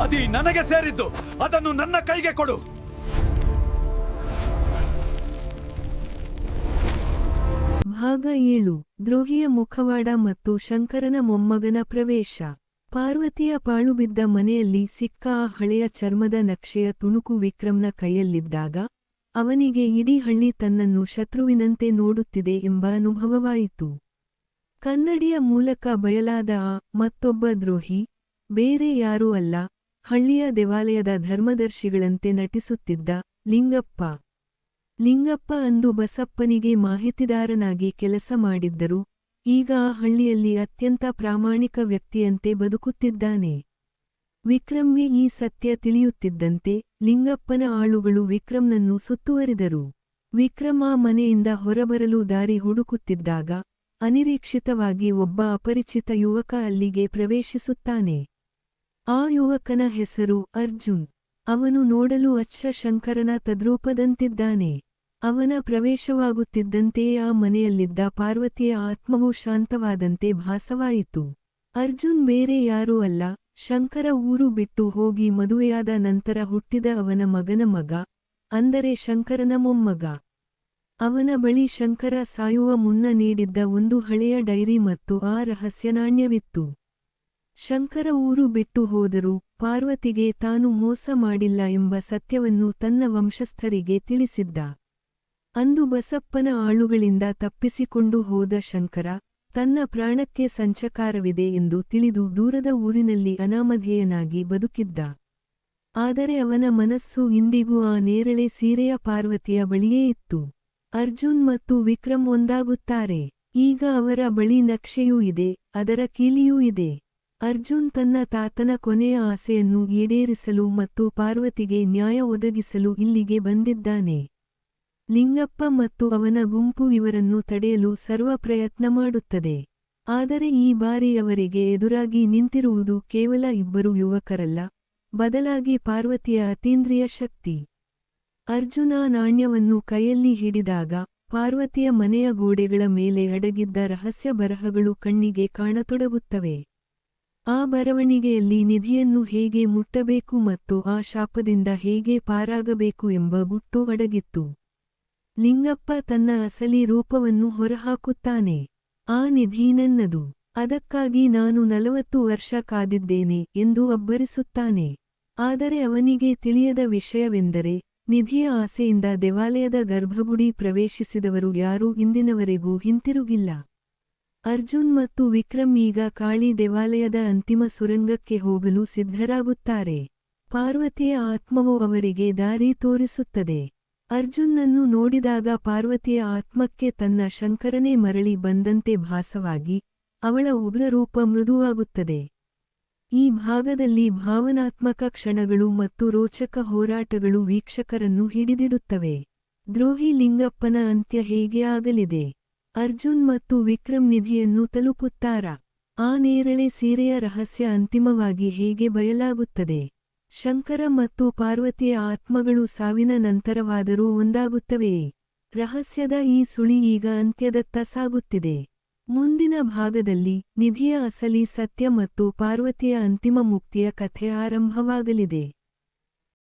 ಅದಿ ನನಗೆ ಸೇರಿದ್ದು. ಅದನ್ನು ನನ್ನ ಕೈಗೆ ಕೊಡು. ಭಾಗ 7. ದ್ರೋಹಿಯ ಮುಖವಾಡ ಮತ್ತು ಶಂಕರನ ಮೊಮ್ಮಗನ ಪ್ರವೇಶ. ಪಾರ್ವತಿಯ ಪಾಳುಬಿದ್ದ ಮನೆಯಲ್ಲಿ ಸಿಕ್ಕ ಆ ಹಳೆಯ ಚರ್ಮದ ನಕ್ಷೆಯ ತುಣುಕು ವಿಕ್ರಮ್ನ ಕೈಯಲ್ಲಿದ್ದಾಗ ಅವನಿಗೆ ಇಡೀ ಹಳ್ಳಿ ತನ್ನನ್ನು ಶತ್ರುವಿನಂತೆ ನೋಡುತ್ತಿದೆ ಎಂಬ ಅನುಭವವಾಯಿತು. ಕನ್ನಡಿಯ ಮೂಲಕ ಬಯಲಾದ ಆ ಮತ್ತೊಬ್ಬ ದ್ರೋಹಿ ಬೇರೆ ಯಾರೂ ಅಲ್ಲ, ಹಳ್ಳಿಯ ದೇವಾಲಯದ ಧರ್ಮದರ್ಶಿಗಳಂತೆ ನಟಿಸುತ್ತಿದ್ದ ಲಿಂಗಪ್ಪ. ಲಿಂಗಪ್ಪ ಅಂದು ಬಸಪ್ಪನಿಗೆ ಮಾಹಿತಿದಾರನಾಗಿ ಕೆಲಸ ಮಾಡಿದ್ದರು. ಈಗ ಆ ಹಳ್ಳಿಯಲ್ಲಿ ಅತ್ಯಂತ ಪ್ರಾಮಾಣಿಕ ವ್ಯಕ್ತಿಯಂತೆ ಬದುಕುತ್ತಿದ್ದಾನೆ. ವಿಕ್ರಮ್ಗೆ ಈ ಸತ್ಯ ತಿಳಿಯುತ್ತಿದ್ದಂತೆ ಲಿಂಗಪ್ಪನ ಆಳುಗಳು ವಿಕ್ರಮ್ನನ್ನು ಸುತ್ತುವರಿದರು. ವಿಕ್ರಮ್ ಆ ಮನೆಯಿಂದ ಹೊರಬರಲು ದಾರಿ ಹುಡುಕುತ್ತಿದ್ದಾಗ ಅನಿರೀಕ್ಷಿತವಾಗಿ ಒಬ್ಬ ಅಪರಿಚಿತ ಯುವಕ ಅಲ್ಲಿಗೆ ಪ್ರವೇಶಿಸುತ್ತಾನೆ. ಆ ಯುವಕನ ಹೆಸರು ಅರ್ಜುನ್. ಅವನು ನೋಡಲು ಅಚ್ಚ ಶಂಕರನ ತದ್ರೂಪದಂತಿದ್ದಾನೆ. ಅವನ ಪ್ರವೇಶವಾಗುತ್ತಿದ್ದಂತೆಯೇ ಆ ಮನೆಯಲ್ಲಿದ್ದ ಪಾರ್ವತಿಯ ಆತ್ಮವು ಶಾಂತವಾದಂತೆ ಭಾಸವಾಯಿತು. ಅರ್ಜುನ್ ಬೇರೆ ಯಾರೂ ಅಲ್ಲ, ಶಂಕರ ಊರು ಬಿಟ್ಟು ಹೋಗಿ ಮದುವೆಯಾದ ನಂತರ ಹುಟ್ಟಿದ ಅವನ ಮಗನ ಮಗ, ಅಂದರೆ ಶಂಕರನ ಮೊಮ್ಮಗ. ಅವನ ಬಳಿ ಶಂಕರ ಸಾಯುವ ಮುನ್ನ ನೀಡಿದ್ದ ಒಂದು ಹಳೆಯ ಡೈರಿ ಮತ್ತು ಆ ರಹಸ್ಯ ನಾಣ್ಯವಿತ್ತು. ಶಂಕರ ಊರು ಬಿಟ್ಟು ಹೋದರೂ ಪಾರ್ವತಿಗೆ ತಾನು ಮೋಸ ಮಾಡಿಲ್ಲ ಎಂಬ ಸತ್ಯವನ್ನು ತನ್ನ ವಂಶಸ್ಥರಿಗೆ ತಿಳಿಸಿದ್ದ. ಅಂದು ಬಸಪ್ಪನ ಆಳುಗಳಿಂದ ತಪ್ಪಿಸಿಕೊಂಡು ಹೋದ ಶಂಕರ ತನ್ನ ಪ್ರಾಣಕ್ಕೆ ಸಂಚಕಾರವಿದೆ ಎಂದು ತಿಳಿದು ದೂರದ ಊರಿನಲ್ಲಿ ಅನಾಮಧೇಯನಾಗಿ ಬದುಕಿದ್ದ. ಆದರೆ ಅವನ ಮನಸ್ಸು ಇಂದಿಗೂ ಆ ನೇರಳೆ ಸೀರೆಯ ಪಾರ್ವತಿಯ ಬಳಿಯೇ ಇತ್ತು. ಅರ್ಜುನ್ ಮತ್ತು ವಿಕ್ರಮ್ ಒಂದಾಗುತ್ತಾರೆ. ಈಗ ಅವರ ಬಳಿ ನಕ್ಷೆಯೂ ಇದೆ, ಅದರ ಕೀಲಿಯೂ ಇದೆ. ಅರ್ಜುನ್ ತನ್ನ ತಾತನ ಕೊನೆಯ ಆಸೆಯನ್ನು ಈಡೇರಿಸಲು ಮತ್ತು ಪಾರ್ವತಿಗೆ ನ್ಯಾಯ ಒದಗಿಸಲು ಇಲ್ಲಿಗೆ ಬಂದಿದ್ದಾನೆ. ಲಿಂಗಪ್ಪ ಮತ್ತು ಅವನ ಗುಂಪು ಇವರನ್ನು ತಡೆಯಲು ಸರ್ವ ಪ್ರಯತ್ನ ಮಾಡುತ್ತದೆ. ಆದರೆ ಈ ಬಾರಿ ಅವರಿಗೆ ಎದುರಾಗಿ ನಿಂತಿರುವುದು ಕೇವಲ ಇಬ್ಬರು ಯುವಕರಲ್ಲ, ಬದಲಾಗಿ ಪಾರ್ವತಿಯ ಅತೀಂದ್ರಿಯ ಶಕ್ತಿ. ಅರ್ಜುನ ನಾಣ್ಯವನ್ನು ಕೈಯಲ್ಲಿ ಹಿಡಿದಾಗ ಪಾರ್ವತಿಯ ಮನೆಯ ಗೋಡೆಗಳ ಮೇಲೆ ಅಡಗಿದ್ದ ರಹಸ್ಯ ಬರಹಗಳು ಕಣ್ಣಿಗೆ ಕಾಣತೊಡಗುತ್ತವೆ. ಆ ಬರವಣಿಗೆಯಲ್ಲಿ ನಿಧಿಯನ್ನು ಹೇಗೆ ಮುಟ್ಟಬೇಕು ಮತ್ತು ಆ ಶಾಪದಿಂದ ಹೇಗೆ ಪಾರಾಗಬೇಕು ಎಂಬ ಗುಟ್ಟು ಅಡಗಿತ್ತು. ಲಿಂಗಪ್ಪ ತನ್ನ ಅಸಲಿ ರೂಪವನ್ನು ಹೊರಹಾಕುತ್ತಾನೆ. ಆ ನಿಧಿ ನನ್ನದು, ಅದಕ್ಕಾಗಿ ನಾನು 40 ವರ್ಷ ಕಾದಿದ್ದೇನೆ ಎಂದು ಅಬ್ಬರಿಸುತ್ತಾನೆ. ಆದರೆ ಅವನಿಗೆ ತಿಳಿಯದ ವಿಷಯವೆಂದರೆ ನಿಧಿಯ ಆಸೆಯಿಂದ ದೇವಾಲಯದ ಗರ್ಭಗುಡಿ ಪ್ರವೇಶಿಸಿದವರು ಯಾರೂ ಇಂದಿನವರೆಗೂ ಹಿಂತಿರುಗಿಲ್ಲ. ಅರ್ಜುನ್ ಮತ್ತು ವಿಕ್ರಮ್ ಈಗ ಕಾಳಿ ದೇವಾಲಯದ ಅಂತಿಮ ಸುರಂಗಕ್ಕೆ ಹೋಗಲು ಸಿದ್ಧರಾಗುತ್ತಾರೆ. ಪಾರ್ವತಿಯ ಆತ್ಮವು ಅವರಿಗೆ ದಾರಿ ತೋರಿಸುತ್ತದೆ. ಅರ್ಜುನ್ನನ್ನು ನೋಡಿದಾಗ ಪಾರ್ವತಿಯ ಆತ್ಮಕ್ಕೆ ತನ್ನ ಶಂಕರನೇ ಮರಳಿ ಬಂದಂತೆ ಭಾಸವಾಗಿ ಅವಳ ಉಗ್ರರೂಪ ಮೃದುವಾಗುತ್ತದೆ. ಈ ಭಾಗದಲ್ಲಿ ಭಾವನಾತ್ಮಕ ಕ್ಷಣಗಳು ಮತ್ತು ರೋಚಕ ಹೋರಾಟಗಳು ವೀಕ್ಷಕರನ್ನು ಹಿಡಿದಿಡುತ್ತವೆ. ದ್ರೋಹಿ ಲಿಂಗಪ್ಪನ ಅಂತ್ಯ ಹೇಗೆ ಆಗಲಿದೆ? ಅರ್ಜುನ್ ಮತ್ತು ವಿಕ್ರಮ್ ನಿಧಿಯನ್ನು ತಲುಪುತ್ತಾರಾ? ಆ ನೇರಳೆ ಸೀರೆಯ ರಹಸ್ಯ ಅಂತಿಮವಾಗಿ ಹೇಗೆ ಬಯಲಾಗುತ್ತದೆ? ಶಂಕರ ಮತ್ತು ಪಾರ್ವತಿಯ ಆತ್ಮಗಳು ಸಾವಿನ ನಂತರವಾದರೂ ಒಂದಾಗುತ್ತವೆಯೇ? ರಹಸ್ಯದ ಈ ಸುಳಿ ಈಗ ಅಂತ್ಯದತ್ತ ಸಾಗುತ್ತಿದೆ. ಮುಂದಿನ ಭಾಗದಲ್ಲಿ ನಿಧಿಯ ಅಸಲಿ ಸತ್ಯ ಮತ್ತು ಪಾರ್ವತಿಯ ಅಂತಿಮ ಮುಕ್ತಿಯ ಕಥೆ ಆರಂಭವಾಗಲಿದೆ.